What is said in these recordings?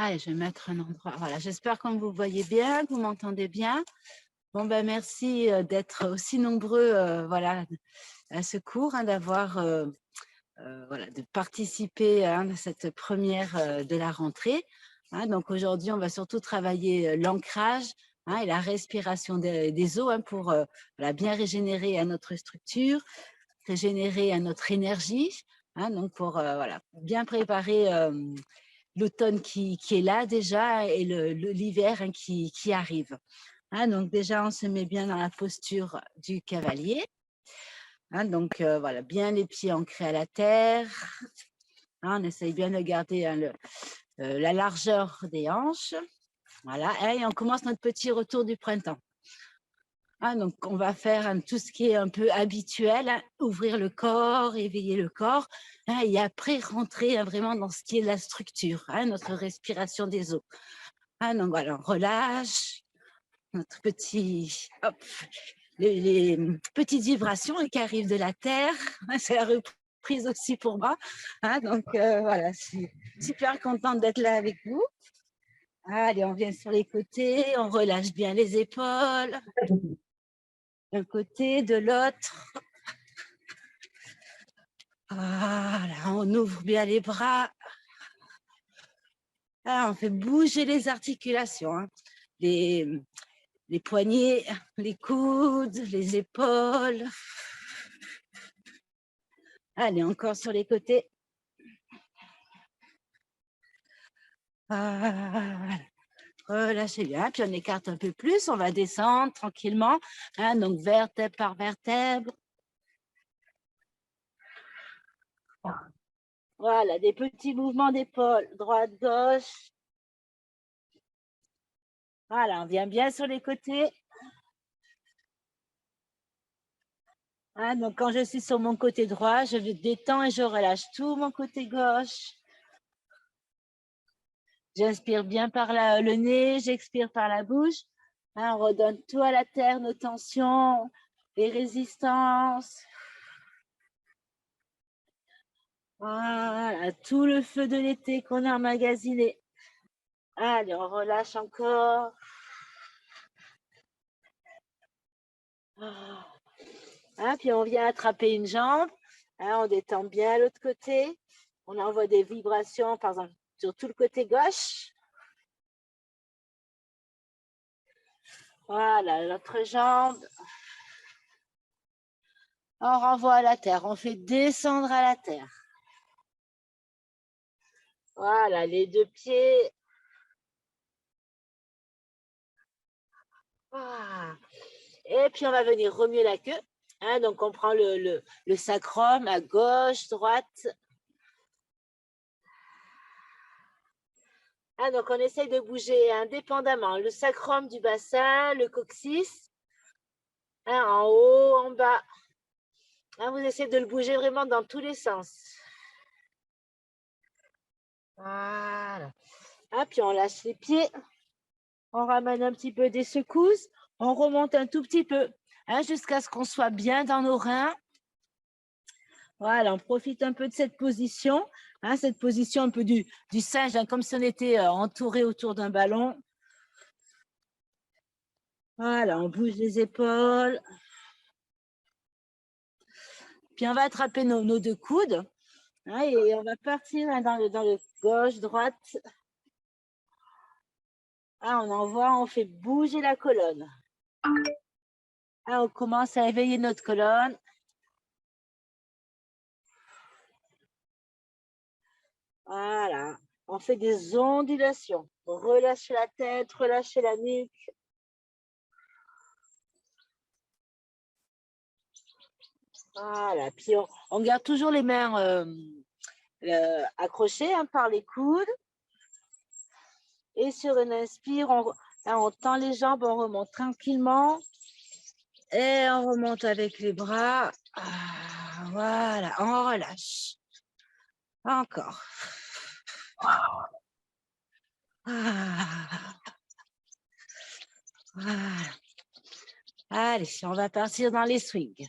Allez, je vais mettre un endroit. Voilà, j'espère que vous voyez bien, que vous m'entendez bien. Bon, ben, merci d'être aussi nombreux voilà, à ce cours, hein, d'avoir voilà, de participer à cette première de la rentrée. Hein. Donc aujourd'hui, on va surtout travailler l'ancrage, hein, et la respiration des os, hein, pour voilà, bien régénérer à notre structure, régénérer à notre énergie, hein, donc pour voilà, bien préparer l'automne qui est là déjà et l'hiver, hein, qui arrive. Hein, donc déjà, on se met bien dans la posture du cavalier. Hein, donc voilà, bien les pieds ancrés à la terre. Hein, on essaye bien de garder, hein, la largeur des hanches. Voilà, et on commence notre petit retour du printemps. Hein, donc on va faire, hein, tout ce qui est un peu habituel, hein, ouvrir le corps, éveiller le corps, hein, et après rentrer, hein, vraiment dans ce qui est la structure, hein, notre respiration des os. Hein, donc voilà, on relâche notre petit, hop, les petites vibrations qui arrivent de la terre. C'est la reprise aussi pour moi. Hein, donc voilà, je suis super contente d'être là avec vous. Allez, on vient sur les côtés, on relâche bien les épaules, d'un côté, de l'autre. Voilà, on ouvre bien les bras. Ah, on fait bouger les articulations, hein. Les poignets, les coudes, les épaules. Allez, encore sur les côtés. Voilà. Relâchez bien, puis on écarte un peu plus, on va descendre tranquillement, hein, donc vertèbre par vertèbre. Voilà, des petits mouvements d'épaule, droite-gauche. Voilà, on vient bien sur les côtés. Hein, donc quand je suis sur mon côté droit, je détends et je relâche tout mon côté gauche. J'inspire bien par le nez, j'expire par la bouche. Hein, on redonne tout à la terre, nos tensions, les résistances. Voilà, tout le feu de l'été qu'on a emmagasiné. Allez, on relâche encore. Hein, puis on vient attraper une jambe. Hein, on détend bien l'autre côté. On envoie des vibrations, par exemple, sur tout le côté gauche. Voilà, l'autre jambe. On renvoie à la terre. On fait descendre à la terre. Voilà, les deux pieds. Ah. Et puis, on va venir remuer la queue. Hein, donc, on prend le sacrum à gauche, droite. Ah, donc, on essaye de bouger indépendamment le sacrum du bassin, le coccyx, hein, en haut, en bas. Hein, vous essayez de le bouger vraiment dans tous les sens. Voilà. Ah, puis, on lâche les pieds. On ramène un petit peu des secousses. On remonte un tout petit peu, hein, jusqu'à ce qu'on soit bien dans nos reins. Voilà, on profite un peu de cette position, hein, cette position un peu du singe, hein, comme si on était entouré autour d'un ballon. Voilà, on bouge les épaules. Puis on va attraper nos deux coudes, hein, et on va partir, hein, dans le gauche, droite. Ah, on envoie, on fait bouger la colonne. Ah, on commence à éveiller notre colonne. Voilà, on fait des ondulations. Relâchez la tête, relâchez la nuque. Voilà, puis on garde toujours les mains accrochées, hein, par les coudes. Et sur une inspire, on tend les jambes, on remonte tranquillement. Et on remonte avec les bras. Ah, voilà, on relâche. Encore. Ah, voilà. Allez, on va partir dans les swings.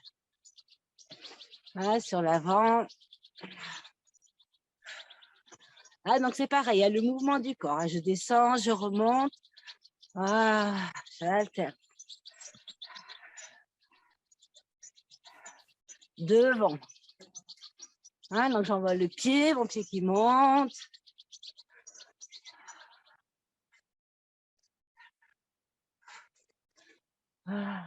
Voilà, sur l'avant. Ah, donc c'est pareil, il y a le mouvement du corps. Hein. Je descends, je remonte. Ah, j'alterne. Devant. Hein, donc j'envoie le pied, mon pied qui monte. Ah.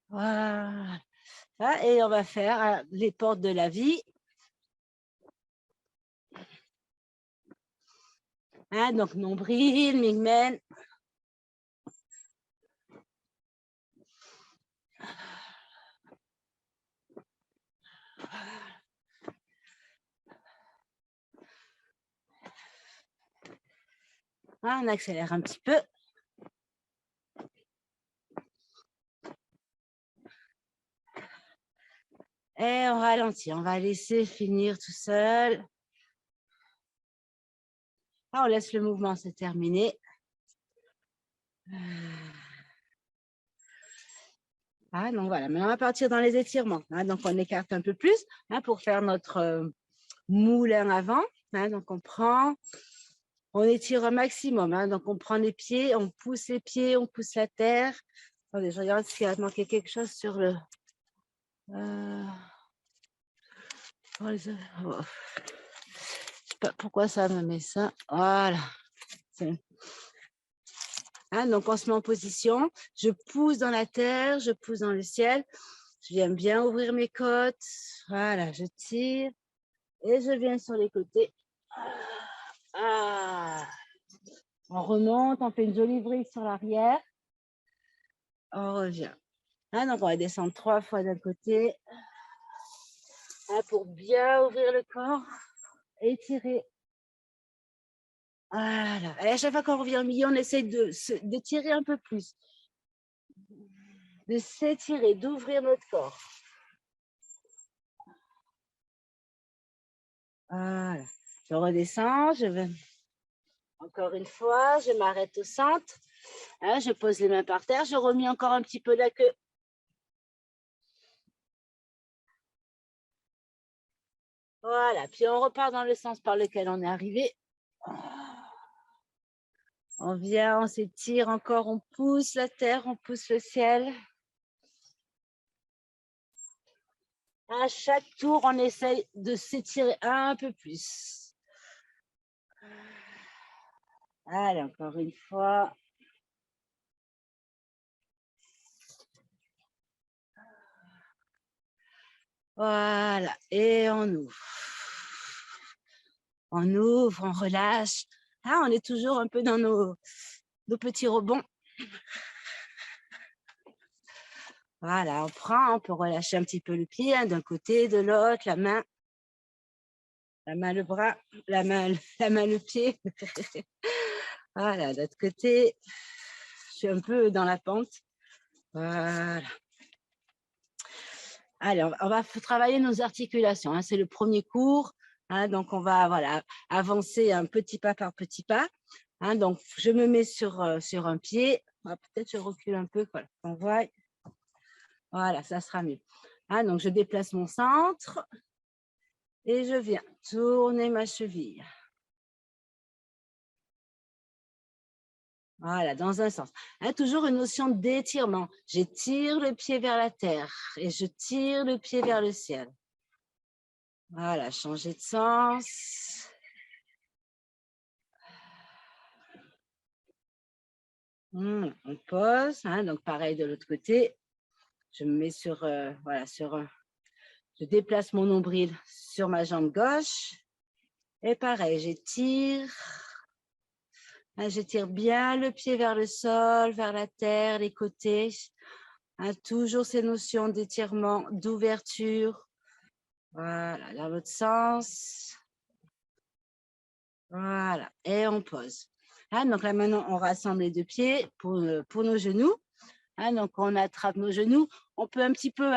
Voilà. Ah, et on va faire les portes de la vie. Hein, donc nombril, migmen. Ah, on accélère un petit peu. Et on ralentit, on va laisser finir tout seul. Ah, on laisse le mouvement se terminer. Ah, donc voilà, maintenant on va partir dans les étirements. Hein, donc on écarte un peu plus hein, pour faire notre moulin avant. Hein, donc on étire un maximum. Hein, donc on prend les pieds, on pousse les pieds, on pousse la terre. Attendez, je regarde s'il a manqué quelque chose sur le... Oh, je sais pas pourquoi ça me met ça. Voilà. Hein, donc on se met en position. Je pousse dans la terre, je pousse dans le ciel. Je viens bien ouvrir mes côtes. Voilà, je tire. Et je viens sur les côtés. Ah. On remonte, on fait une jolie brique sur l'arrière. On revient. Ah, donc on va descendre 3 fois d'un côté. Ah, pour bien ouvrir le corps. Étirer. Voilà. Et à chaque fois qu'on revient au milieu, on essaye de tirer un peu plus. De s'étirer, d'ouvrir notre corps. Voilà. Je redescends, je vais... Encore une fois, je m'arrête au centre. Hein, je pose les mains par terre, je remets encore un petit peu la queue. Voilà, puis on repart dans le sens par lequel on est arrivé. On vient, on s'étire encore, on pousse la terre, on pousse le ciel. À chaque tour, on essaye de s'étirer un peu plus. Allez, encore une fois. Voilà, et on ouvre. On ouvre, on relâche. Ah, on est toujours un peu dans nos petits rebonds. Voilà, on prend, on peut relâcher un petit peu le pied hein, d'un côté, de l'autre, la main, le bras, la main, le pied. Voilà, de l'autre côté, je suis un peu dans la pente. Voilà. Allez, on va travailler nos articulations. Hein, c'est le premier cours. Hein, donc, on va voilà, avancer un petit pas par petit pas. Hein, donc, je me mets sur un pied. Peut-être je recule un peu. Voilà, on voit. Voilà, ça sera mieux. Hein, donc, je déplace mon centre et je viens tourner ma cheville. Voilà, dans un sens. Hein, toujours une notion d'étirement. J'étire le pied vers la terre et je tire le pied vers le ciel. Voilà, changer de sens. On pose, hein, donc pareil de l'autre côté. Je me mets sur, voilà, je déplace mon nombril sur ma jambe gauche. Et pareil, j'étire. Hein, j'étire bien le pied vers le sol, vers la terre, les côtés. Hein, toujours ces notions d'étirement, d'ouverture. Voilà, dans l'autre sens. Voilà, et on pose. Hein, donc là, maintenant, on rassemble les 2 pieds pour nos genoux. Hein, donc, on attrape nos genoux. On peut un petit peu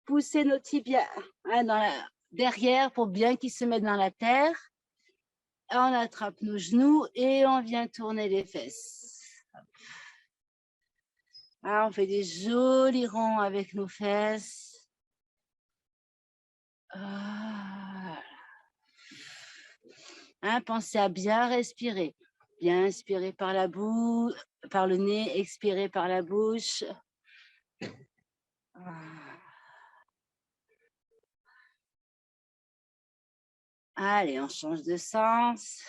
pousser nos tibias hein, derrière pour bien qu'ils se mettent dans la terre. On attrape nos genoux et on vient tourner les fesses. Ah, on fait des jolis ronds avec nos fesses. Voilà. Hein, pensez à bien respirer. Bien inspirer par la bouche, par le nez, expirer par la bouche. Allez, on change de sens.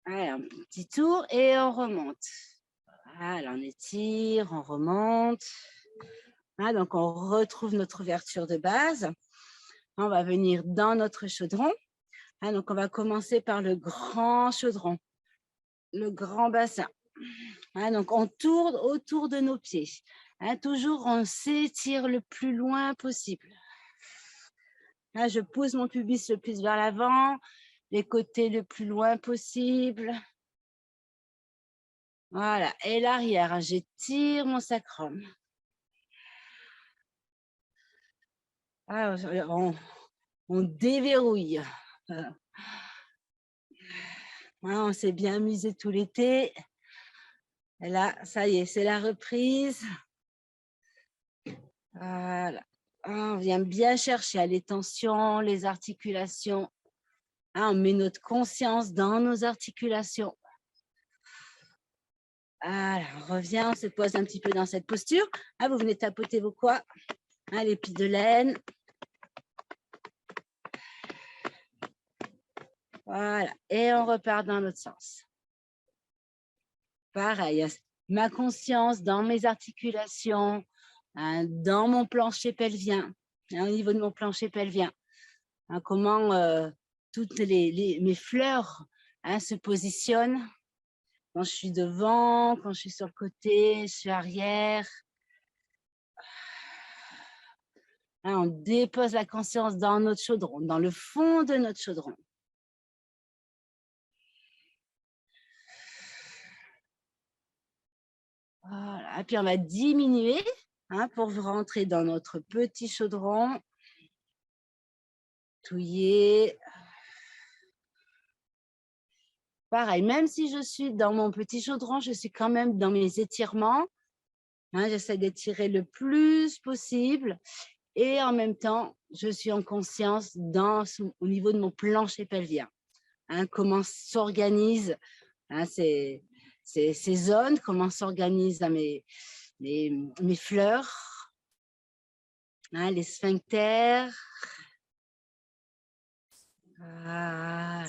Allez, un petit tour et on remonte. Voilà, on étire, on remonte. Ah, donc, on retrouve notre ouverture de base. On va venir dans notre chaudron. Ah, donc, on va commencer par le grand chaudron, le grand bassin. Ah, donc, on tourne autour de nos pieds. Ah, toujours, on s'étire le plus loin possible. Ah, je pousse mon pubis le plus vers l'avant, les côtés le plus loin possible. Voilà, et l'arrière, j'étire mon sacrum. Ah, on déverrouille. On s'est bien amusé tout l'été. Et là, ça y est, c'est la reprise. Voilà. On vient bien chercher les tensions, les articulations. On met notre conscience dans nos articulations. Voilà, on revient, on se pose un petit peu dans cette posture. Vous venez tapoter vos quoi, les plis de laine. Voilà, et on repart dans l'autre sens. Pareil, ma conscience dans mes articulations, dans mon plancher pelvien, au niveau de mon plancher pelvien. Comment toutes mes fleurs se positionnent quand je suis devant, quand je suis sur le côté, je suis arrière. On dépose la conscience dans notre chaudron, dans le fond de notre chaudron. Voilà. Et puis on va diminuer pour rentrer dans notre petit chaudron. Touiller. Pareil, même si je suis dans mon petit chaudron, je suis quand même dans mes étirements. J'essaie d'étirer le plus possible. Et en même temps, je suis en conscience au niveau de mon plancher pelvien. Comment s'organisent ces zones, comment s'organisent mes fleurs, les sphincters. Voilà.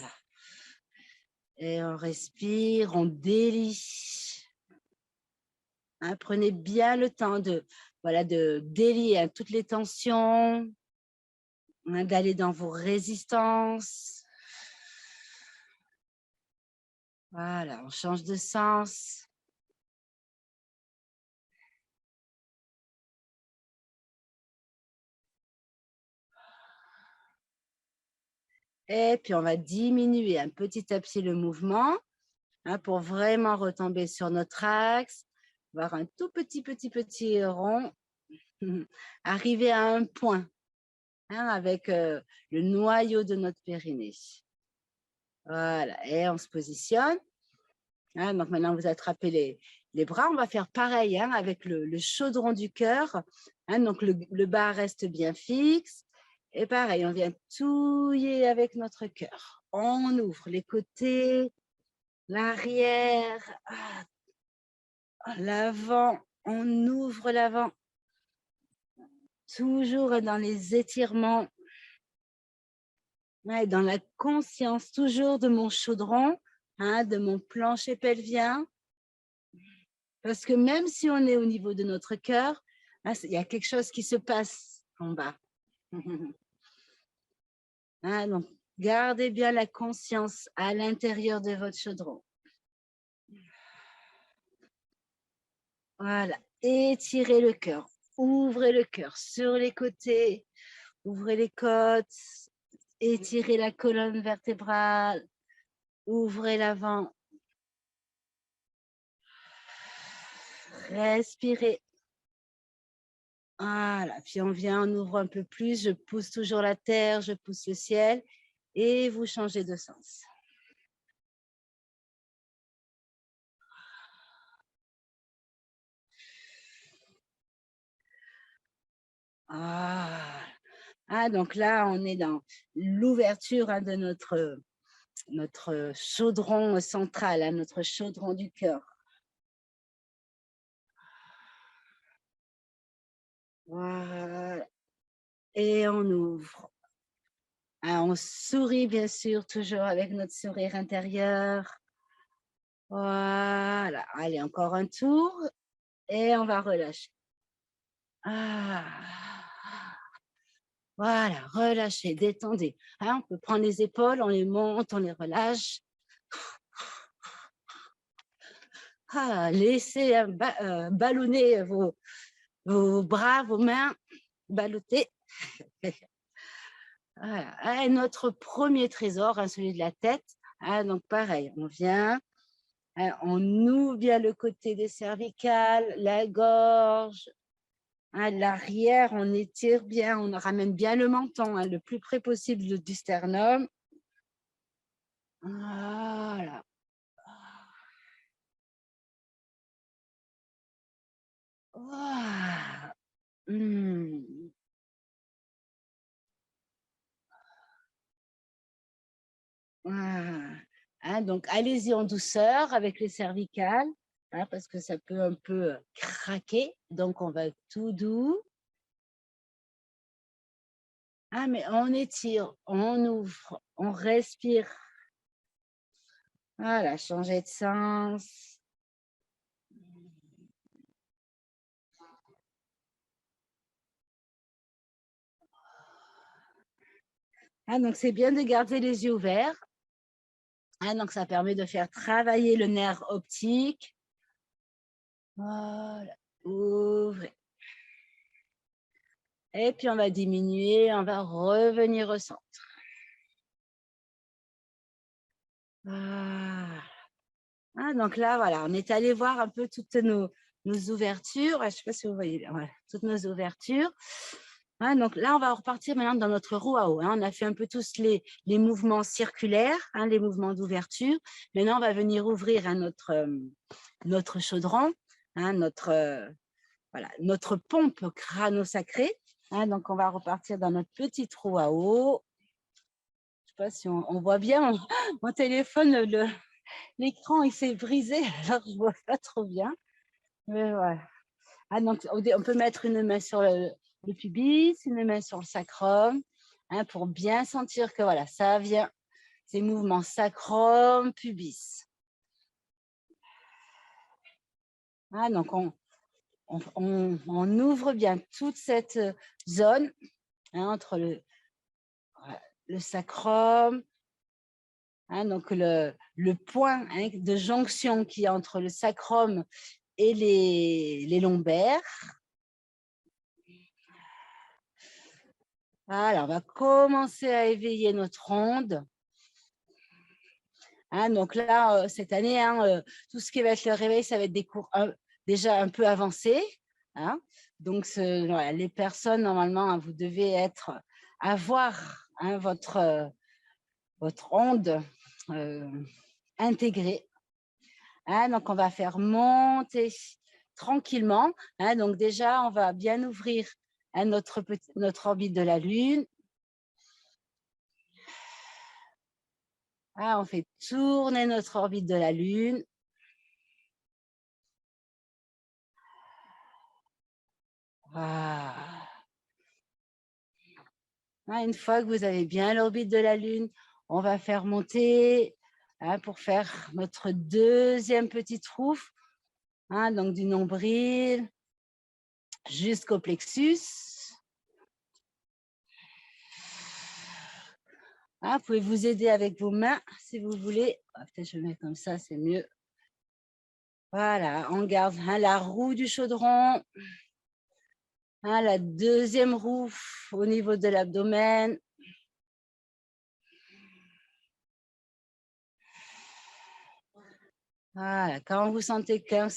Et on respire, on délie. Prenez bien le temps de délier toutes les tensions, d'aller dans vos résistances. Voilà, on change de sens. Et puis, on va diminuer petit à petit le mouvement pour vraiment retomber sur notre axe, voir un tout petit rond, arriver à un point avec le noyau de notre périnée. Voilà, et on se positionne. Donc maintenant, vous attrapez les bras. On va faire pareil avec le chaudron du cœur. Donc le bas reste bien fixe. Et pareil, on vient touiller avec notre cœur. On ouvre les côtés, l'arrière, l'avant. On ouvre l'avant. Toujours dans les étirements. Dans la conscience, toujours de mon chaudron, de mon plancher pelvien. Parce que même si on est au niveau de notre cœur, il y a quelque chose qui se passe en bas. Donc, gardez bien la conscience à l'intérieur de votre chaudron. Voilà, étirez le cœur, ouvrez le cœur sur les côtés, ouvrez les côtes, étirez la colonne vertébrale, ouvrez l'avant. Respirez. Voilà, puis on vient, on ouvre un peu plus, je pousse toujours la terre, je pousse le ciel et vous changez de sens. Ah, donc là, on est dans l'ouverture de notre chaudron central, notre chaudron du cœur. Voilà. Et on ouvre. Ah, on sourit, bien sûr, toujours avec notre sourire intérieur. Voilà. Allez, encore un tour. Et on va relâcher. Ah. Voilà, relâchez, détendez. Hein, on peut prendre les épaules, on les monte, on les relâche. Ah, laissez ballonner vos bras, vos mains, balloter. Voilà. Et notre premier trésor, hein, celui de la tête. Hein, donc pareil, on vient, hein, on ouvre bien le côté des cervicales, la gorge, hein, l'arrière, on étire bien, on ramène bien le menton, hein, le plus près possible du sternum. Voilà. Voilà. Ah. Hein, donc, allez-y en douceur avec les cervicales, hein, parce que ça peut un peu craquer. Donc, on va tout doux. Ah, mais on étire, on ouvre, on respire. Voilà, changer de sens. Ah, donc, c'est bien de garder les yeux ouverts. Ah, donc, ça permet de faire travailler le nerf optique. Voilà, ouvrez. Et puis, on va diminuer, on va revenir au centre. Ah. Ah, donc là, voilà, on est allé voir un peu toutes nos ouvertures. Je ne sais pas si vous voyez bien, voilà, toutes nos ouvertures. Hein, donc là, on va repartir maintenant dans notre roue à eau. Hein. On a fait un peu tous les mouvements circulaires, hein, les mouvements d'ouverture. Maintenant, on va venir ouvrir hein, notre chaudron, hein, voilà, notre pompe crâno-sacrée. Hein, donc, on va repartir dans notre petite roue à eau. Je ne sais pas si on voit bien mon téléphone, l'écran il s'est brisé, alors je ne vois pas trop bien. Mais voilà. Ah, donc, on peut mettre une main sur le pubis, une main sur le sacrum, hein, pour bien sentir que voilà, ça vient, ces mouvements sacrum, pubis. Ah, donc, on ouvre bien toute cette zone hein, entre le sacrum, hein, donc le point hein, de jonction qui est entre le sacrum et les lombaires. Alors, on va commencer à éveiller notre onde. Hein, donc là, cette année, hein, tout ce qui va être le réveil, ça va être des cours déjà un peu avancés. Hein. Donc, voilà, les personnes, normalement, hein, vous devez avoir hein, votre onde intégrée. Hein, donc, on va faire monter tranquillement. Hein, donc, déjà, on va bien ouvrir hein, notre orbite de la Lune. Ah, on fait tourner notre orbite de la Lune. Ah. Ah, une fois que vous avez bien l'orbite de la Lune, on va faire monter hein, pour faire notre deuxième petite roue, hein, donc du nombril jusqu'au plexus. Hein, vous pouvez vous aider avec vos mains si vous voulez. Peut-être je mets comme ça, c'est mieux. Voilà, on garde hein, la roue du chaudron, hein, la deuxième roue au niveau de l'abdomen. Voilà, quand vous sentez que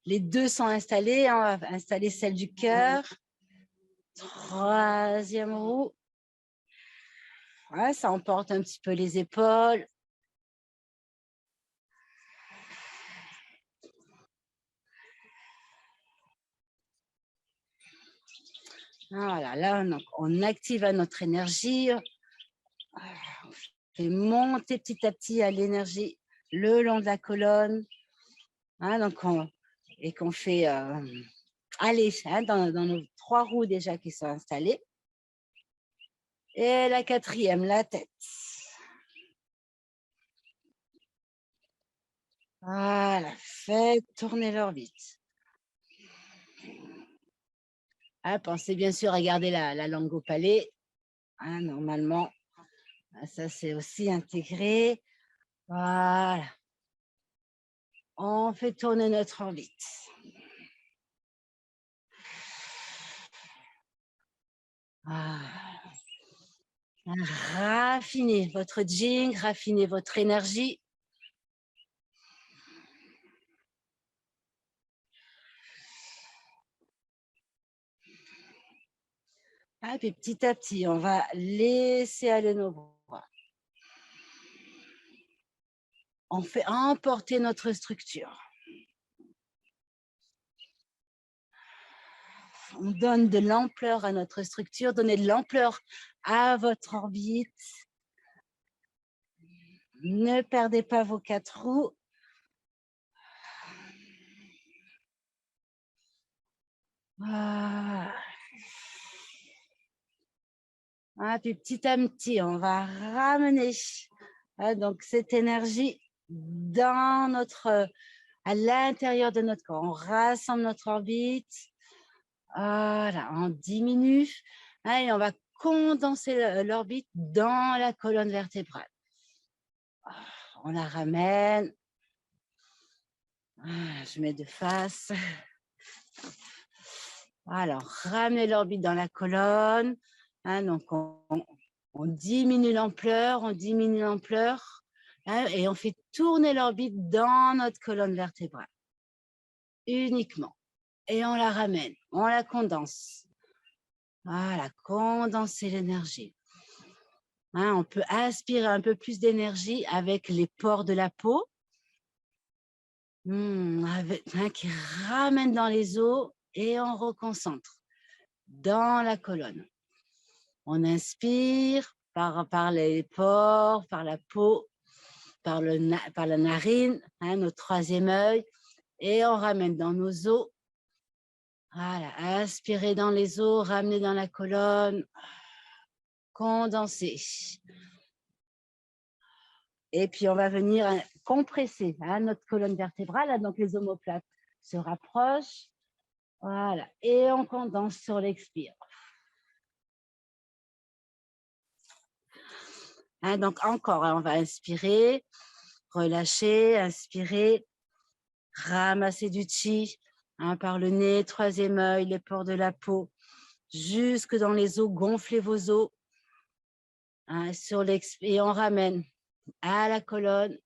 les deux sont installés, on va installer celle du cœur. Troisième roue. Ouais, ça emporte un petit peu les épaules. Voilà, là, on active notre énergie. On fait monter petit à petit l'énergie le long de la colonne. Hein, et qu'on fait aller dans nos 3 roues déjà qui sont installées. Et la 4e, la tête. Voilà, faites tourner l'orbite. Pensez bien sûr à garder la langue au palais. Normalement, ça c'est aussi intégré. Voilà. On fait tourner notre orbite. Raffinez votre jing, raffinez votre énergie. Puis petit à petit, on va laisser aller nos bras. On fait emporter notre structure. On donne de l'ampleur à notre structure, donnez de l'ampleur à votre orbite. Ne perdez pas vos 4 roues. Voilà. Puis petit à petit, on va ramener donc cette énergie à l'intérieur de notre corps. On rassemble notre orbite. Voilà, on diminue et on va condenser l'orbite dans la colonne vertébrale. On la ramène. Je mets de face. Alors, ramenez l'orbite dans la colonne. Donc, on diminue l'ampleur, et on fait tourner l'orbite dans notre colonne vertébrale. Uniquement. Et on la ramène, on la condense. Voilà, condenser l'énergie. On peut aspirer un peu plus d'énergie avec les pores de la peau. Qui ramène dans les os et on reconcentre dans la colonne. On inspire par les pores, par la peau, par la narine, notre 3e œil, et on ramène dans nos os. Voilà, aspirer dans les os, ramener dans la colonne, condenser. Et puis, on va venir compresser notre colonne vertébrale. Donc, les omoplates se rapprochent. Voilà, et on condense sur l'expire. Donc, encore, on va inspirer, relâcher, inspirer, ramasser du chi par le nez, 3e œil, les pores de la peau, jusque dans les os, gonflez vos os. Sur l'expire, et on ramène à la colonne.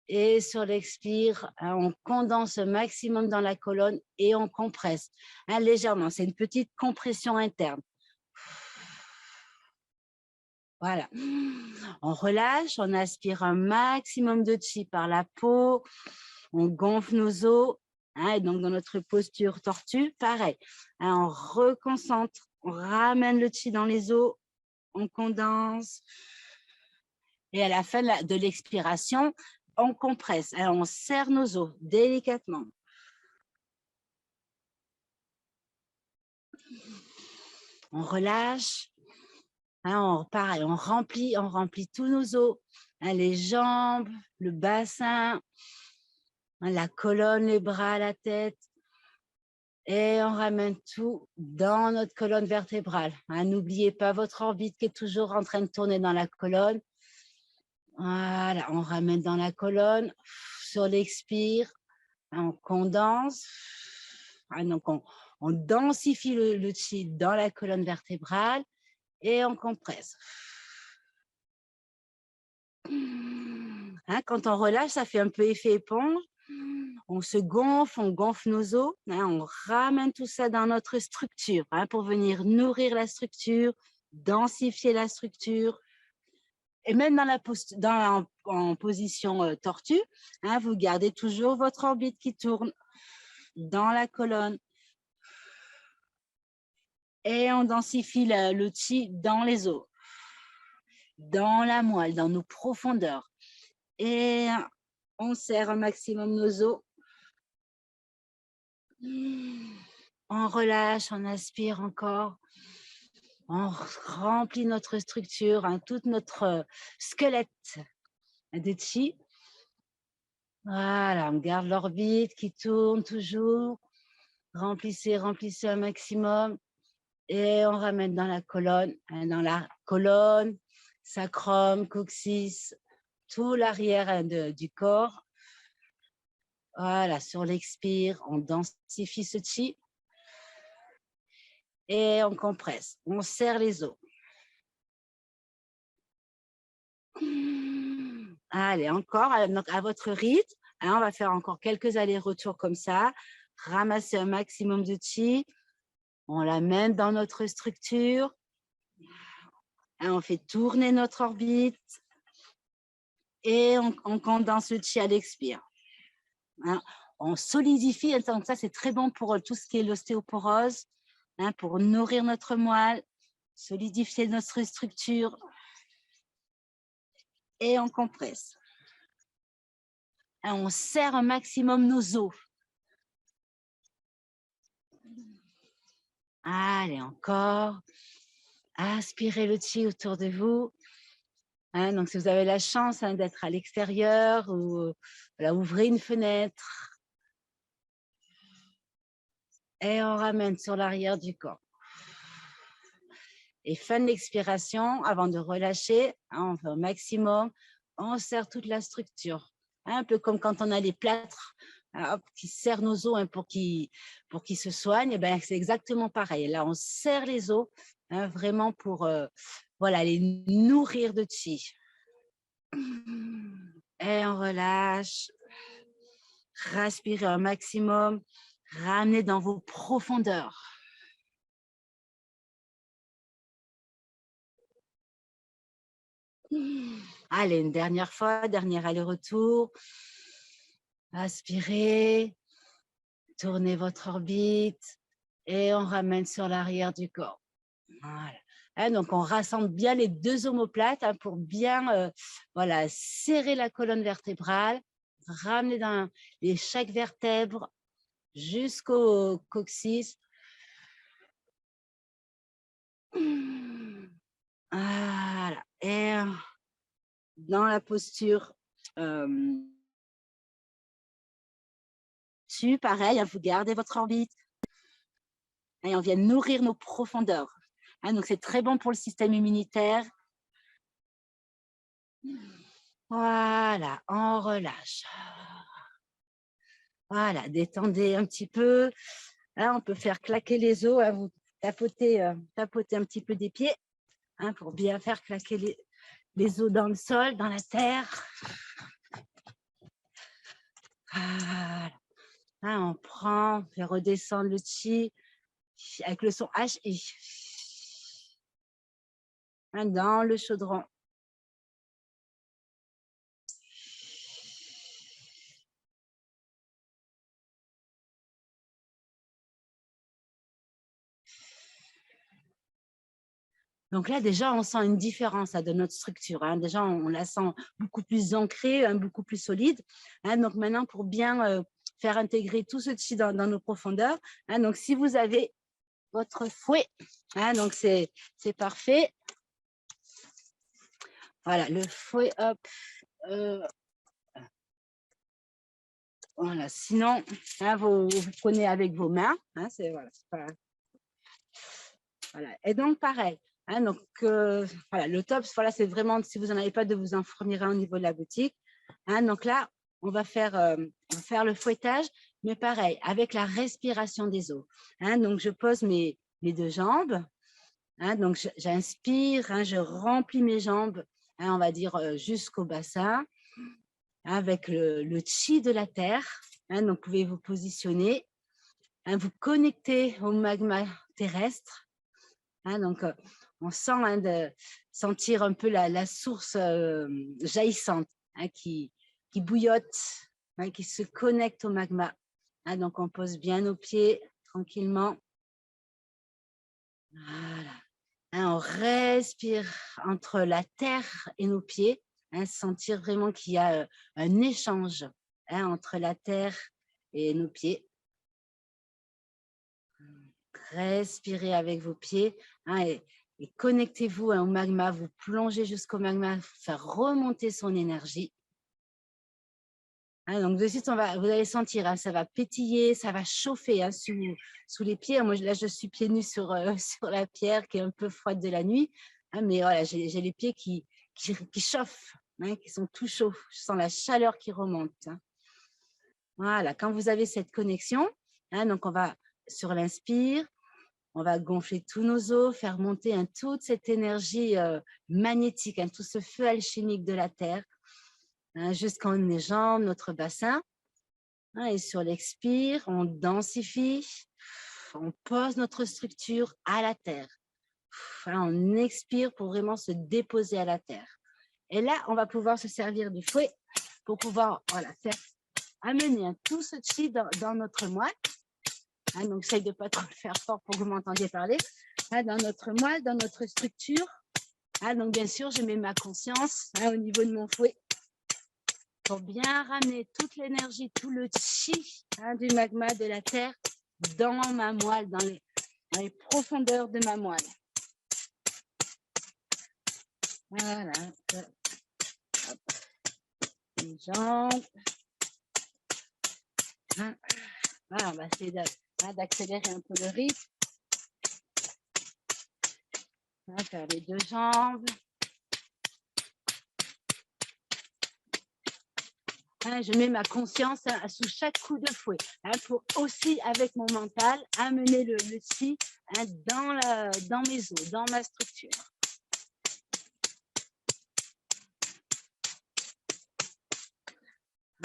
Et sur l'expire, on condense un maximum dans la colonne et on compresse légèrement. C'est une petite compression interne. Voilà. On relâche, on aspire un maximum de chi par la peau, on gonfle nos os. Et donc, dans notre posture tortue, pareil. On reconcentre, on ramène le chi dans les os, on condense. Et à la fin de l'expiration, on compresse, on serre nos os délicatement. On relâche, pareil, on remplit tous nos os, les jambes, le bassin, la colonne, les bras, la tête. Et on ramène tout dans notre colonne vertébrale. N'oubliez pas votre orbite qui est toujours en train de tourner dans la colonne. Voilà, on ramène dans la colonne, sur l'expire, on condense. Donc, on densifie le chi dans la colonne vertébrale et on compresse. Quand on relâche, ça fait un peu effet éponge. On se gonfle, on gonfle nos os. On ramène tout ça dans notre structure pour venir nourrir la structure, densifier la structure. Et même en position tortue, vous gardez toujours votre orbite qui tourne dans la colonne. Et on densifie le chi dans les os, dans la moelle, dans nos profondeurs. Et on serre un maximum nos os. On relâche, on aspire encore. On remplit notre structure, hein, tout notre squelette de chi. Voilà, on garde l'orbite qui tourne toujours. Remplissez, remplissez un maximum. Et on ramène dans la colonne, sacrum, coccyx, tout l'arrière hein, du corps. Voilà, sur l'expire, on densifie ce chi. Et on compresse, on serre les os. Allez, encore, donc à votre rythme, hein, on va faire encore quelques allers-retours comme ça. Ramasser un maximum de chi. On l'amène dans notre structure. Hein, on fait tourner notre orbite. Et on condense le chi à l'expire. Hein, on solidifie, donc ça c'est très bon pour tout ce qui est l'ostéoporose, hein, pour nourrir notre moelle, solidifier notre structure. Et on compresse. Hein, on serre un maximum nos os. Allez, encore. Aspirez le chi autour de vous. Hein, donc, si vous avez la chance hein, d'être à l'extérieur ou voilà, ouvrez une fenêtre. Et on ramène sur l'arrière du corps. Et fin de l'expiration, avant de relâcher, hein, on fait au maximum, on serre toute la structure. Hein, un peu comme quand on a les plâtres hein, qui serrent nos os hein, pour qu'ils se soignent, ben, c'est exactement pareil. Là, on serre les os hein, vraiment pour voilà, les nourrir de chi. Et on relâche. Respirez un maximum. Ramenez dans vos profondeurs. Allez, une dernière fois, dernier aller-retour. Aspirez, tournez votre orbite et on ramène sur l'arrière du corps. Voilà. Hein, donc, on rassemble bien les deux omoplates hein, pour bien voilà, serrer la colonne vertébrale, ramener dans chaque vertèbre jusqu'au coccyx. Voilà. Et dans la posture pareil, hein, vous gardez votre orbite et on vient nourrir nos profondeurs. Hein, donc, c'est très bon pour le système immunitaire. Voilà, on relâche. Voilà, détendez un petit peu. Hein, on peut faire claquer les os. Hein, vous tapotez un petit peu des pieds hein, pour bien faire claquer les os dans le sol, dans la terre. Voilà. Hein, on prend, on fait redescendre le chi avec le son H-I. Hein, dans le chaudron. Donc là, déjà, on sent une différence de notre structure. Hein. Déjà, on la sent beaucoup plus ancrée, hein, beaucoup plus solide. Hein. Donc maintenant, pour bien faire intégrer tout ce chi dans nos profondeurs, hein, donc si vous avez votre fouet, hein, donc c'est parfait. Voilà, le fouet, hop. Voilà, sinon, hein, vous prenez avec vos mains. Hein, voilà, pas... Voilà. Et donc, pareil. Hein, donc, voilà, le top, voilà, c'est vraiment, si vous n'en avez pas, de vous en fournir un au niveau de la boutique. Hein, donc là, on va faire le fouettage, mais pareil, avec la respiration des os. Hein, donc, je pose mes deux jambes. Hein, donc, j'inspire, hein, je remplis mes jambes, hein, on va dire jusqu'au bassin, hein, avec le chi de la terre. Hein, donc, vous pouvez vous positionner, hein, vous connecter au magma terrestre. Hein, donc, on sent hein, de sentir un peu la source jaillissante hein, qui bouillotte, hein, qui se connecte au magma. Hein, donc, on pose bien nos pieds tranquillement. Voilà. Hein, on respire entre la terre et nos pieds, hein, sentir vraiment qu'il y a un échange, hein, entre la terre et nos pieds. Respirez avec vos pieds, hein, et connectez-vous, hein, au magma, vous plongez jusqu'au magma, faire remonter son énergie. Hein, donc de suite, vous allez sentir, hein, ça va pétiller, ça va chauffer, hein, sous les pieds. Moi, là, je suis pieds nus sur, sur la pierre qui est un peu froide de la nuit, hein, mais voilà, j'ai les pieds qui chauffent, hein, qui sont tout chauds. Je sens la chaleur qui remonte. Hein. Voilà, quand vous avez cette connexion, hein, donc on va sur l'inspire, on va gonfler tous nos os, faire monter, hein, toute cette énergie magnétique, hein, tout ce feu alchimique de la terre, hein, jusqu'en les jambes, notre bassin. Hein, et sur l'expire, on densifie, on pose notre structure à la terre. Hein, on expire pour vraiment se déposer à la terre. Et là, on va pouvoir se servir du fouet pour pouvoir, voilà, faire amener, hein, tout ce chi dans notre moelle. Hein, donc, j'essaie de ne pas trop le faire fort pour que vous m'entendiez parler. Hein, dans notre moelle, dans notre structure. Hein, donc, bien sûr, je mets ma conscience, hein, au niveau de mon fouet pour bien ramener toute l'énergie, tout le chi, hein, du magma de la terre dans ma moelle, dans les profondeurs de ma moelle. Voilà. Hop. Les jambes. Hein. Voilà, on va essayer d'accélérer un peu le rythme. Hein, faire les deux jambes. Hein, je mets ma conscience, hein, sous chaque coup de fouet, hein, pour aussi, avec mon mental, amener le chi, hein, dans mes os, dans ma structure.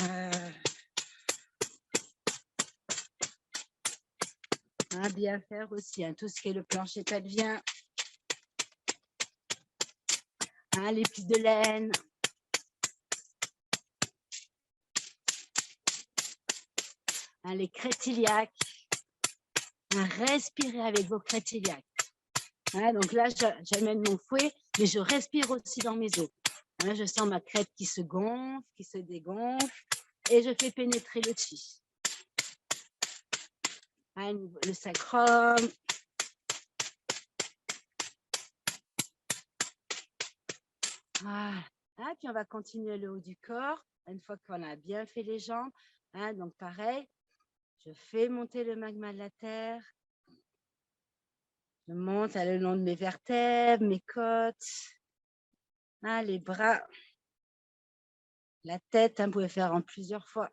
Hein, bien faire aussi, hein, tout ce qui est le plancher pelvien, hein, les plis de laine. Hein, les crêtes iliaques. Hein, respirez avec vos crêtes iliaques. Hein, donc là, j'amène mon fouet, mais je respire aussi dans mes os. Hein, je sens ma crête qui se gonfle, qui se dégonfle, et je fais pénétrer le chi. Hein, le sacrum. Voilà. Hein, puis on va continuer le haut du corps, une fois qu'on a bien fait les jambes. Hein, donc pareil, je fais monter le magma de la terre. Je monte le long de mes vertèbres, mes côtes, hein, les bras, la tête, hein, vous pouvez faire en plusieurs fois.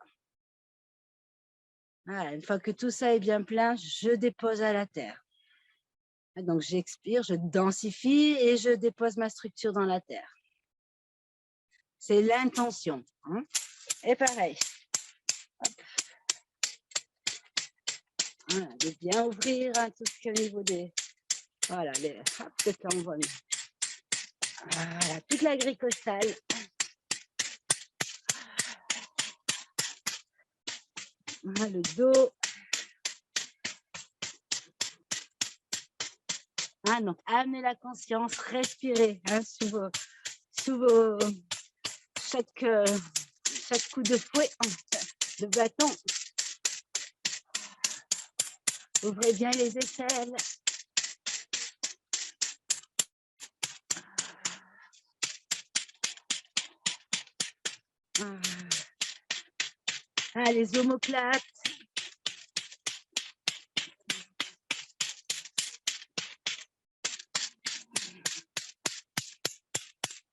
Voilà, une fois que tout ça est bien plein, je dépose à la terre. Donc j'expire, je densifie et je dépose ma structure dans la terre. C'est l'intention. Hein. Et pareil. Hop. Voilà, de bien ouvrir, hein, tout ce qui est au niveau des... Voilà, hop, c'est là on voit. Voilà, toute la grille costale. Voilà, le dos. Hein, donc, amenez la conscience, respirez, hein, chaque coup de fouet, de bâton. Ouvrez bien les aisselles. Ah, les omoplates.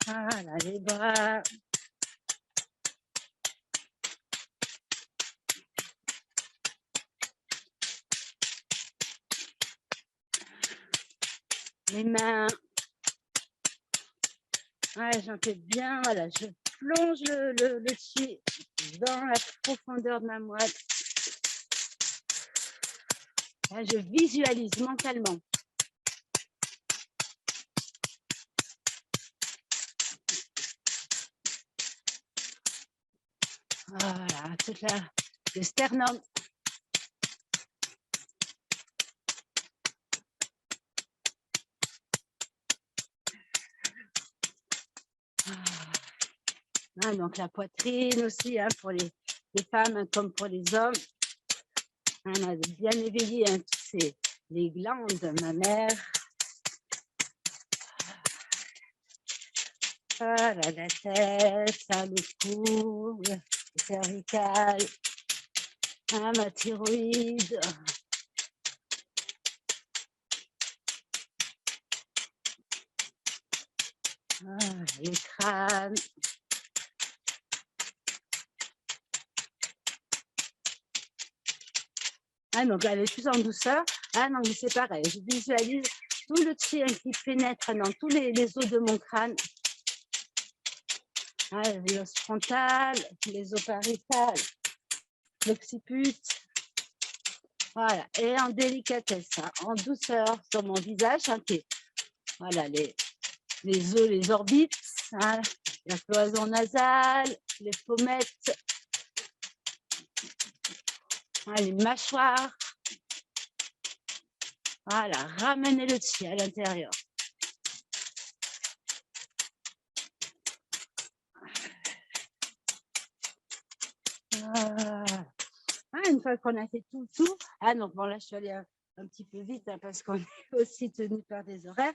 Voilà, les bras. Les mains. Ouais, j'en fais bien. Voilà, je plonge le chi dans la profondeur de ma moelle. Là, je visualise mentalement. Voilà, toute le sternum. Hein, donc la poitrine aussi, hein, pour les femmes hein, comme pour les hommes. Hein, on a bien éveillé hein, tous les glandes mammaires. Voilà, la tête, hein, le cou, le cervical, hein, ma thyroïde. Ah, les crânes. Ah, donc elle est plus en douceur. Ah non, mais c'est pareil, je visualise tout le chi qui pénètre dans tous les os de mon crâne. Ah, les os frontales, les os pariétales, l'occiput. Voilà, et en délicatesse, hein, en douceur sur mon visage. Hein, voilà, les os, les orbites, hein, la cloison nasale, les pommettes, hein, les mâchoires. Voilà, ramenez le chi à l'intérieur. Une fois qu'on a fait tout, ah donc bon là je suis allée un petit peu vite hein, parce qu'on est aussi tenu par des horaires.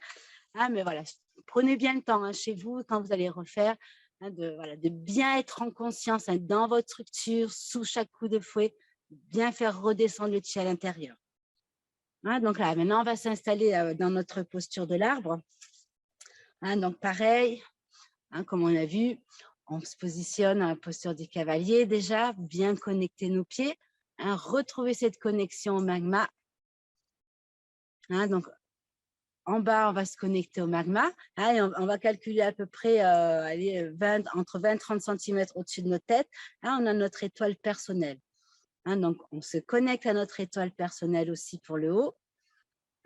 Ah, mais voilà, prenez bien le temps hein, chez vous quand vous allez refaire hein, de bien être en conscience hein, dans votre structure, sous chaque coup de fouet, bien faire redescendre le chi à l'intérieur. Hein, donc là, maintenant, on va s'installer dans notre posture de l'arbre. Hein, donc pareil, hein, comme on a vu, on se positionne dans la posture du cavalier déjà, bien connecter nos pieds, hein, retrouver cette connexion au magma. Hein, donc en bas, on va se connecter au magma. Hein, et on va calculer à peu près entre 20 et 30 cm au-dessus de notre tête. Hein, on a notre étoile personnelle. Hein, donc, on se connecte à notre étoile personnelle aussi pour le haut,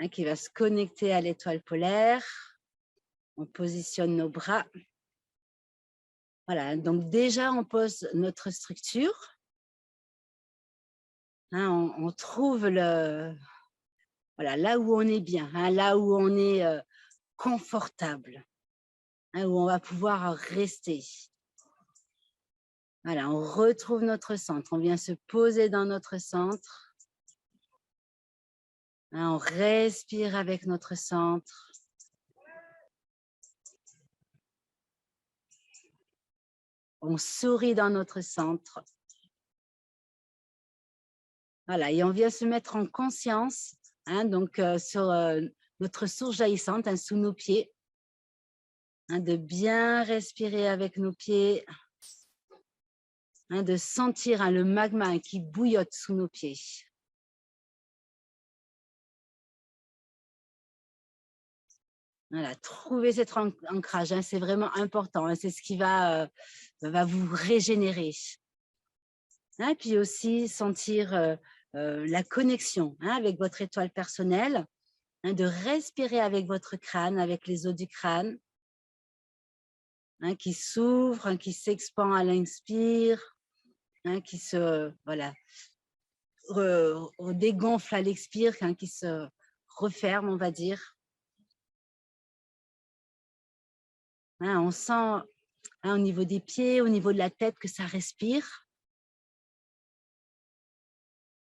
hein, qui va se connecter à l'étoile polaire. On positionne nos bras. Voilà, donc déjà, on pose notre structure. Hein, on trouve voilà, là où on est bien, hein, là où on est confortable, hein, où on va pouvoir rester. Voilà, on retrouve notre centre. On vient se poser dans notre centre. Hein, on respire avec notre centre. On sourit dans notre centre. Voilà, et on vient se mettre en conscience hein, donc, sur notre source jaillissante hein, sous nos pieds. Hein, de bien respirer avec nos pieds. Hein, de sentir hein, le magma hein, qui bouillotte sous nos pieds. Voilà, trouver cet ancrage, hein, c'est vraiment important. Hein, c'est ce qui va vous régénérer. Hein, puis aussi sentir la connexion hein, avec votre étoile personnelle, hein, de respirer avec votre crâne, avec les os du crâne, hein, qui s'ouvre, hein, qui s'expand à l'inspire, hein, qui se voilà, dégonfle à l'expire, hein, qui se referme, on va dire. Hein, on sent hein, au niveau des pieds, au niveau de la tête que ça respire.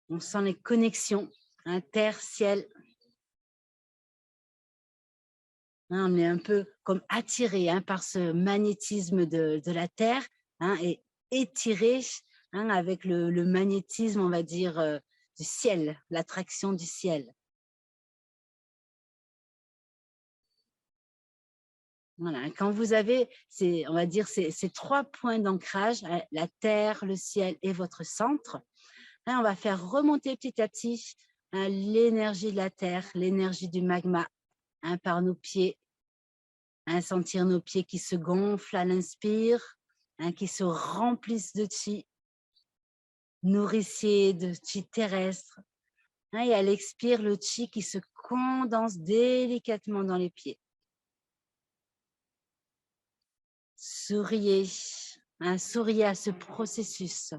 On sent les connexions, hein, terre, ciel. Hein, on est un peu comme attiré hein, par ce magnétisme de la terre hein, et étiré hein, avec le magnétisme, on va dire, du ciel, l'attraction du ciel. Voilà, quand vous avez, on va dire, ces 3 points d'ancrage, la terre, le ciel et votre centre, hein, on va faire remonter petit à petit hein, l'énergie de la terre, l'énergie du magma hein, par nos pieds, hein, sentir nos pieds qui se gonflent à l'inspire, hein, qui se remplissent de chi, nourricier de chi terrestre, hein, et à l'expire, le chi qui se condense délicatement dans les pieds. Souriez, hein, souriez à ce processus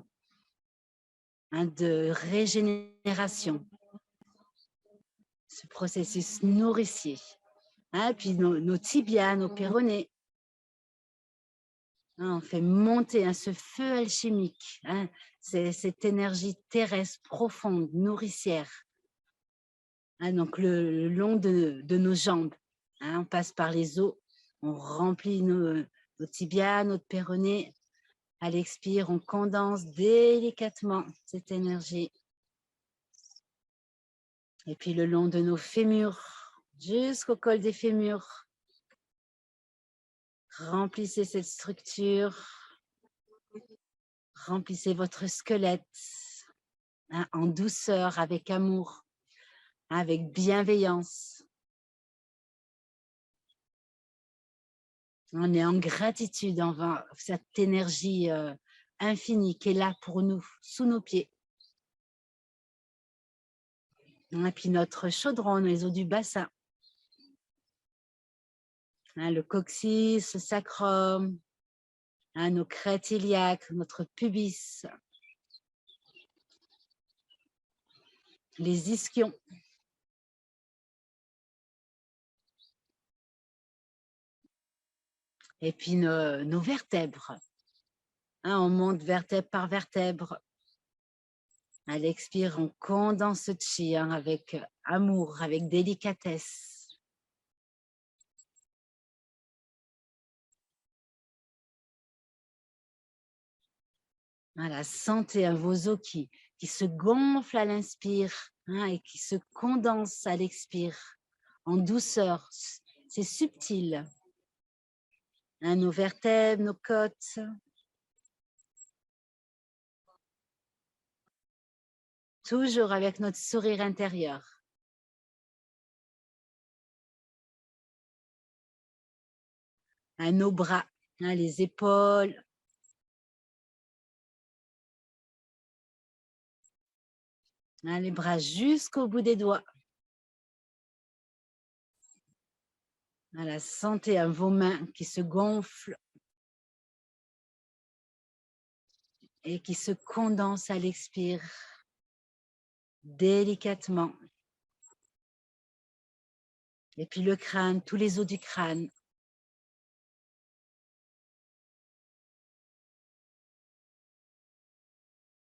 hein, de régénération, ce processus nourricier. Hein, puis nos tibias, nos péronés, Hein, on fait monter ce feu alchimique, hein, cette énergie terrestre profonde, nourricière, hein, donc le long de nos jambes. Hein, on passe par les os, on remplit nos tibias, notre péroné. À l'expire, on condense délicatement cette énergie. Et puis le long de nos fémurs, jusqu'au col des fémurs. Remplissez cette structure. Remplissez votre squelette, hein, en douceur, avec amour, avec bienveillance. On est en gratitude envers cette énergie infinie qui est là pour nous, sous nos pieds. Et puis notre chaudron, les eaux du bassin. Hein, le coccyx, le sacrum, hein, nos crêtes iliaques, notre pubis, les ischions. Et puis nos vertèbres. Hein, on monte vertèbre par vertèbre. À l'expire, on condense ce chi, hein, avec amour, avec délicatesse. Voilà, sentez vos os qui se gonflent à l'inspire, hein, et qui se condensent à l'expire, en douceur. C'est subtil. Hein, nos vertèbres, nos côtes. Toujours avec notre sourire intérieur. Hein, nos bras, hein, les épaules. Hein, les bras jusqu'au bout des doigts. Voilà, sentez vos mains qui se gonflent et qui se condensent à l'expire, délicatement. Et puis le crâne, tous les os du crâne.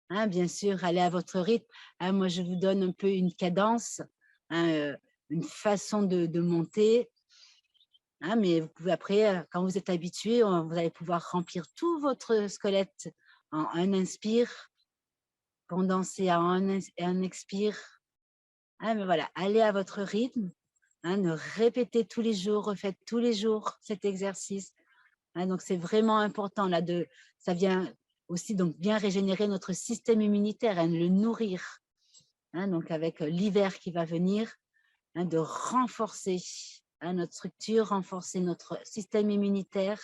Hein, bien sûr, allez à votre rythme. Hein, moi, je vous donne un peu une cadence, hein, une façon de monter. Hein, mais vous pouvez après, quand vous êtes habitué, vous allez pouvoir remplir tout votre squelette en un inspire, condenser en un expire. Hein, mais voilà, allez à votre rythme. Hein, ne répétez tous les jours, refaites tous les jours cet exercice. Hein, donc, c'est vraiment important. Là, ça vient aussi donc bien régénérer notre système immunitaire, hein, le nourrir. Hein, donc, avec l'hiver qui va venir, hein, de renforcer, hein, notre structure, renforcer notre système immunitaire.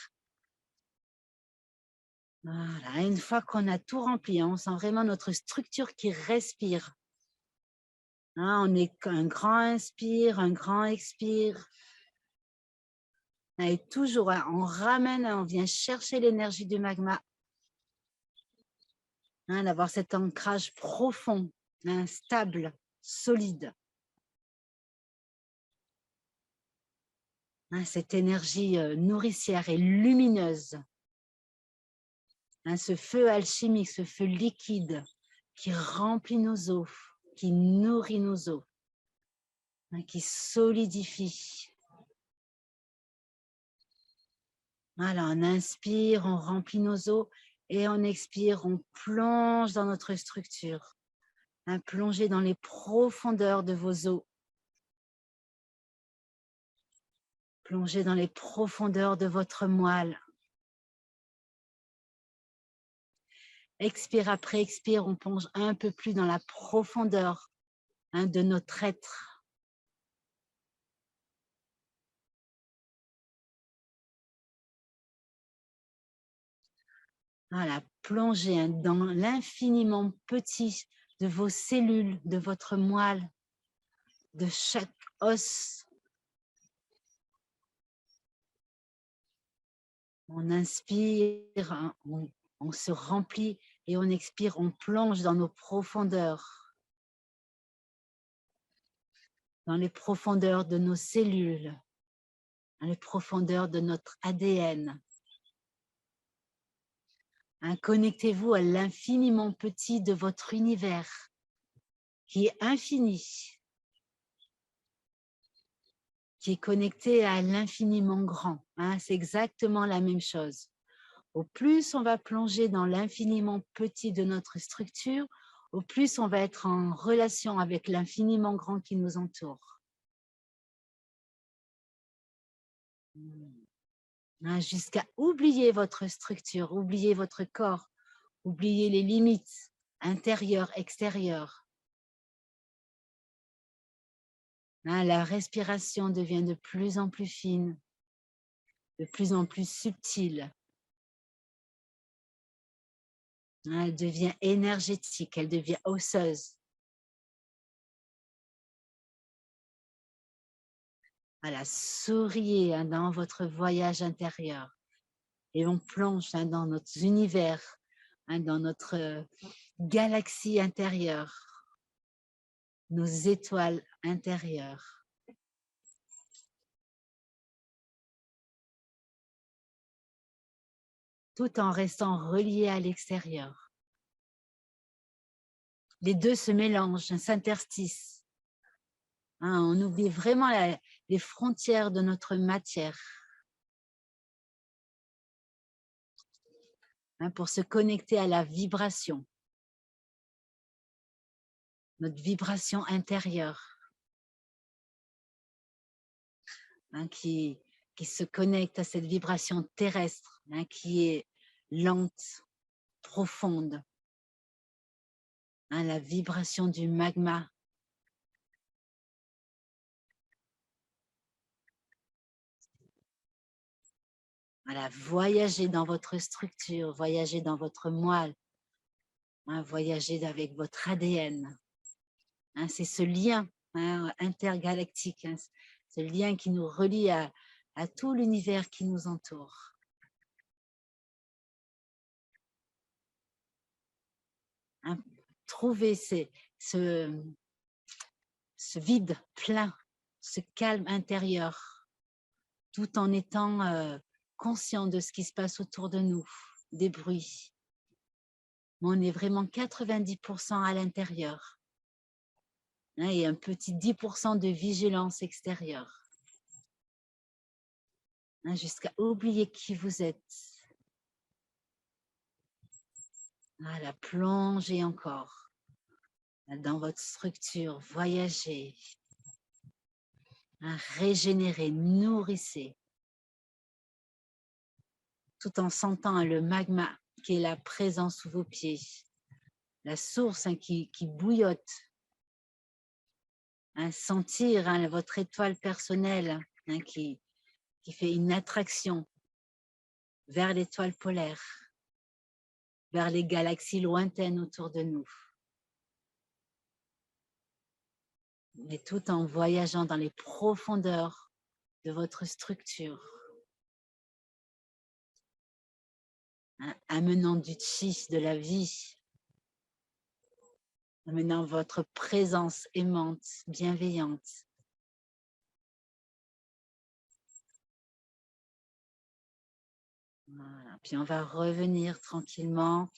Voilà, une fois qu'on a tout rempli, hein, on sent vraiment notre structure qui respire. Hein, on est un grand inspire, un grand expire. Et toujours, hein, on ramène, on vient chercher l'énergie du magma. Hein, d'avoir cet ancrage profond, hein, stable, solide. Hein, cette énergie nourricière et lumineuse. Hein, ce feu alchimique, ce feu liquide qui remplit nos os, qui nourrit nos os, hein, qui solidifie. Voilà, on inspire, on remplit nos os et on expire, on plonge dans notre structure. Hein, plongez dans les profondeurs de vos os. Plongez dans les profondeurs de votre moelle. Expire après expire, on plonge un peu plus dans la profondeur, hein, de notre être. Voilà, plongez, hein, dans l'infiniment petit de vos cellules, de votre moelle, de chaque os. On inspire, hein, on se remplit et on expire, on plonge dans nos profondeurs, dans les profondeurs de nos cellules, dans les profondeurs de notre ADN. Hein, connectez-vous à l'infiniment petit de votre univers, qui est infini, qui est connecté à l'infiniment grand. Hein, c'est exactement la même chose. Au plus on va plonger dans l'infiniment petit de notre structure, au plus on va être en relation avec l'infiniment grand qui nous entoure. Hein, jusqu'à oublier votre structure, oublier votre corps, oublier les limites intérieures, extérieures. Hein, la respiration devient de plus en plus fine, de plus en plus subtile. Hein, elle devient énergétique, elle devient osseuse. Voilà, souriez hein, dans votre voyage intérieur. Et on plonge hein, dans notre univers, hein, dans notre galaxie intérieure, nos étoiles intérieures. Tout en restant reliés à l'extérieur. Les deux se mélangent, s'interstissent. Hein, on oublie vraiment les frontières de notre matière. Hein, pour se connecter à la vibration. Notre vibration intérieure. Hein, qui se connecte à cette vibration terrestre, hein, qui est lente, profonde. Hein, la vibration du magma. Voilà, voyagez dans votre structure, voyagez dans votre moelle, hein, voyagez avec votre ADN. Hein, c'est ce lien hein, intergalactique, hein, ce lien qui nous relie à tout l'univers qui nous entoure. Hein, trouvez ce vide plein, ce calme intérieur, tout en étant conscient de ce qui se passe autour de nous, des bruits. Mais on est vraiment 90% à l'intérieur. Hein, et un petit 10% de vigilance extérieure. Hein, jusqu'à oublier qui vous êtes. Voilà, plongez encore dans votre structure, voyagez. Hein, régénérez, nourrissez. Tout en sentant le magma qui est la présence sous vos pieds. La source hein, qui bouillotte. Hein, sentir hein, votre étoile personnelle hein, qui fait une attraction vers l'étoile polaire, vers les galaxies lointaines autour de nous. Mais tout en voyageant dans les profondeurs de votre structure. Hein, amenant du chi, de la vie. Amenant votre présence aimante, bienveillante. Voilà. Puis on va revenir tranquillement.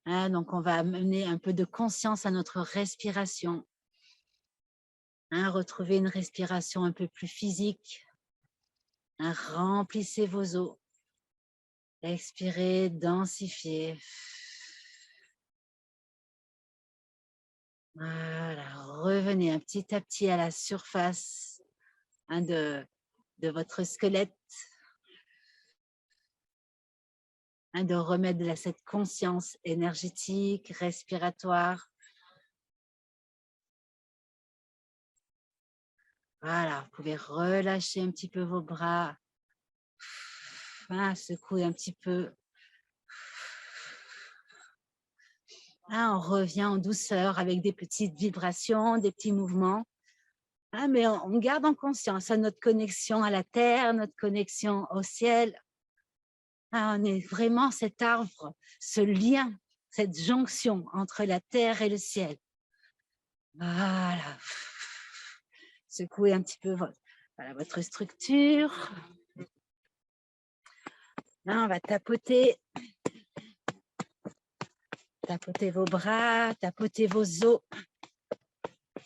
Hein, donc on va amener un peu de conscience à notre respiration. Hein, retrouver une respiration un peu plus physique. Hein, remplissez vos os. Expirez, densifiez. Voilà, revenez un petit à petit à la surface hein, de votre squelette. Hein, de remettre cette conscience énergétique, respiratoire. Voilà, vous pouvez relâcher un petit peu vos bras. Hein, secouer un petit peu. Hein, on revient en douceur avec des petites vibrations, des petits mouvements. Hein, mais on garde en conscience hein, notre connexion à la terre, notre connexion au ciel. Hein, on est vraiment cet arbre, ce lien, cette jonction entre la terre et le ciel. Voilà. Secouez un petit peu votre structure. Là, on va tapoter Tapotez vos bras, tapotez vos os.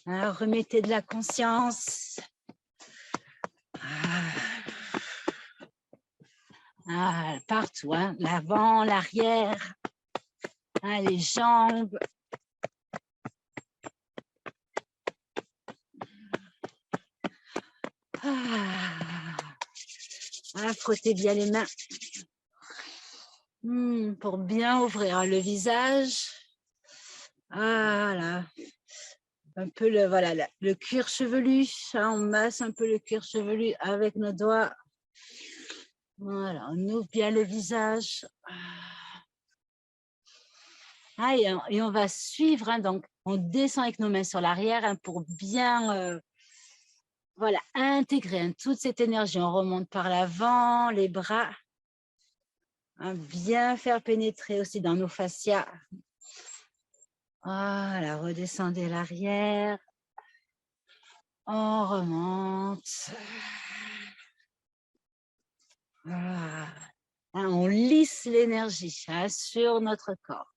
Hein, remettez de la conscience. Partout, hein, l'avant, l'arrière, hein, les jambes. Frottez bien les mains pour bien ouvrir le visage. Voilà. Un peu le cuir chevelu. Hein, on masse un peu le cuir chevelu avec nos doigts. Voilà, on ouvre bien le visage. Et on va suivre, hein, donc on descend avec nos mains sur l'arrière, hein, pour bien voilà, intégrer, hein, toute cette énergie. On remonte par l'avant, les bras. Hein, bien faire pénétrer aussi dans nos fascias. Voilà, redescendez l'arrière. On remonte. Voilà. Hein, on lisse l'énergie, hein, sur notre corps.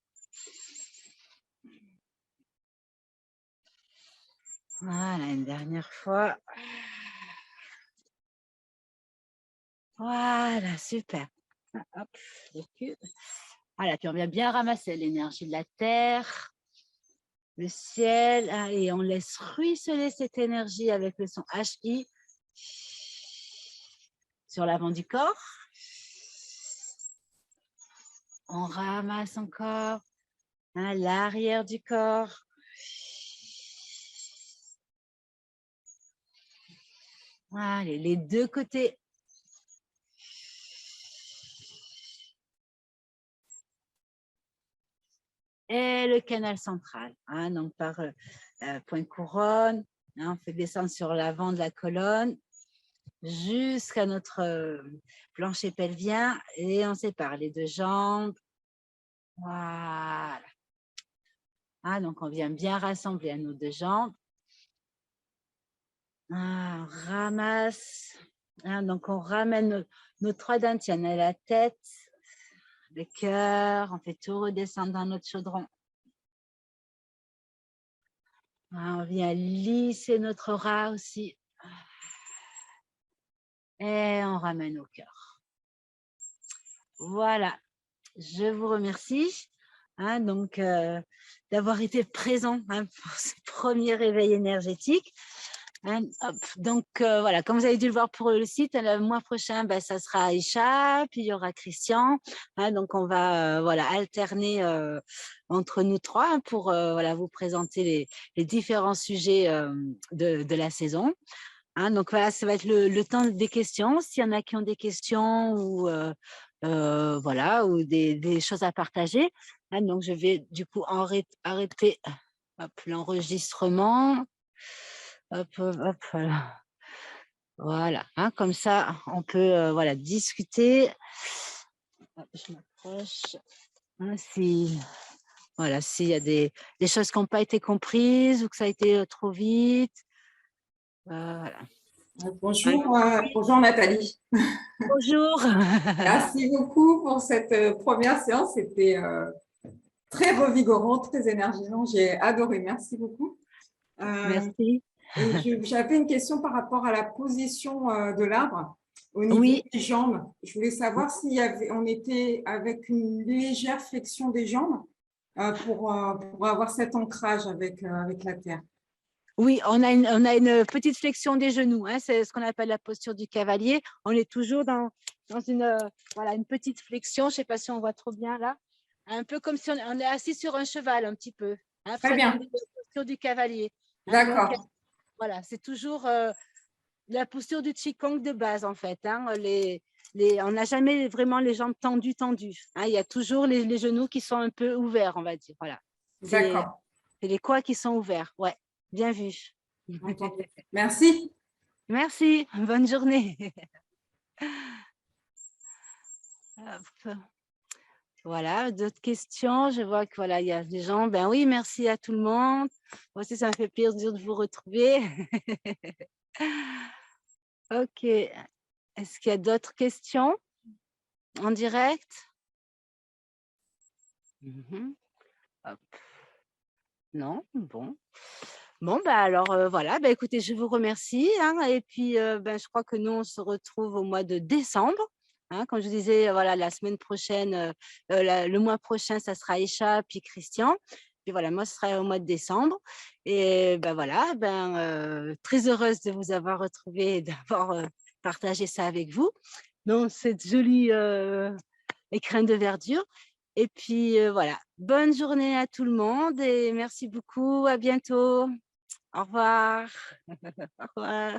Voilà, une dernière fois. Voilà, super. Hop, le cul. Voilà, puis on vient bien ramasser l'énergie de la terre, le ciel, hein, et on laisse ruisseler cette énergie avec le son HI sur l'avant du corps. On ramasse encore, hein, l'arrière du corps. Allez, les deux côtés. Et le canal central, hein, donc par point couronne, hein, on fait descendre sur l'avant de la colonne jusqu'à notre plancher pelvien et on sépare les deux jambes. Voilà. Ah, donc on vient bien rassembler à nos deux jambes. On ramasse. Hein, donc on ramène nos trois dantianes à la tête, le cœur, on fait tout redescendre dans notre chaudron. On vient lisser notre aura aussi. Et on ramène au cœur. Voilà, je vous remercie, hein, donc d'avoir été présent, hein, pour ce premier réveil énergétique. Hein, donc voilà, comme vous avez dû le voir pour le site, le mois prochain, ça sera Aïcha, puis il y aura Christian. Hein, donc on va voilà, alterner entre nous trois, hein, pour voilà, vous présenter les différents sujets de la saison. Hein, donc voilà, ça va être le temps des questions. S'il y en a qui ont des questions ou voilà, ou des choses à partager. Hein, donc je vais du coup arrêter l'enregistrement. Hop, hop, voilà. Hein, comme ça, on peut voilà, discuter. Hop, je m'approche. Hein, voilà, s'il y a des choses qui n'ont pas été comprises ou que ça a été trop vite. Voilà. Bonjour, bonjour Nathalie. Bonjour. Merci beaucoup pour cette première séance. C'était très revigorant, très énergisant. J'ai adoré. Merci beaucoup. Merci. Et j'avais une question par rapport à la position de l'arbre au niveau des jambes. Je voulais savoir si on était avec une légère flexion des jambes pour avoir cet ancrage avec la terre. Oui, on a une petite flexion des genoux, hein, c'est ce qu'on appelle la posture du cavalier. On est toujours dans voilà, une petite flexion, je ne sais pas si on voit trop bien là, un peu comme si on est assis sur un cheval un petit peu. Hein, Très bien. La posture du cavalier. Hein, D'accord. Voilà, c'est toujours la posture du Qigong de base en fait. Hein, on n'a jamais vraiment les jambes tendues. Hein, il y a toujours les genoux qui sont un peu ouverts, on va dire. Voilà. D'accord. C'est les quoi qui sont ouverts. Ouais, bien vu. Entendu. Merci. Merci, bonne journée. Voilà, d'autres questions? Je vois que voilà, il y a des gens. Ben oui, merci à tout le monde. Moi aussi, ça me fait plaisir de vous retrouver. Ok. Est-ce qu'il y a d'autres questions en direct? Non? Bon. Bon, bah, alors, voilà, bah, écoutez, je vous remercie, hein, et puis, ben, je crois que nous, on se retrouve au mois de décembre, hein. Comme je disais, voilà, la semaine prochaine, le mois prochain, ça sera Aïcha, puis Christian. Puis voilà, moi, ce sera au mois de décembre et ben, voilà, ben, très heureuse de vous avoir retrouvé et d'avoir, partagé ça avec vous, dans cette jolie, écrin de verdure et puis, voilà. Bonne journée à tout le monde et merci beaucoup. À bientôt. Au revoir. Au revoir.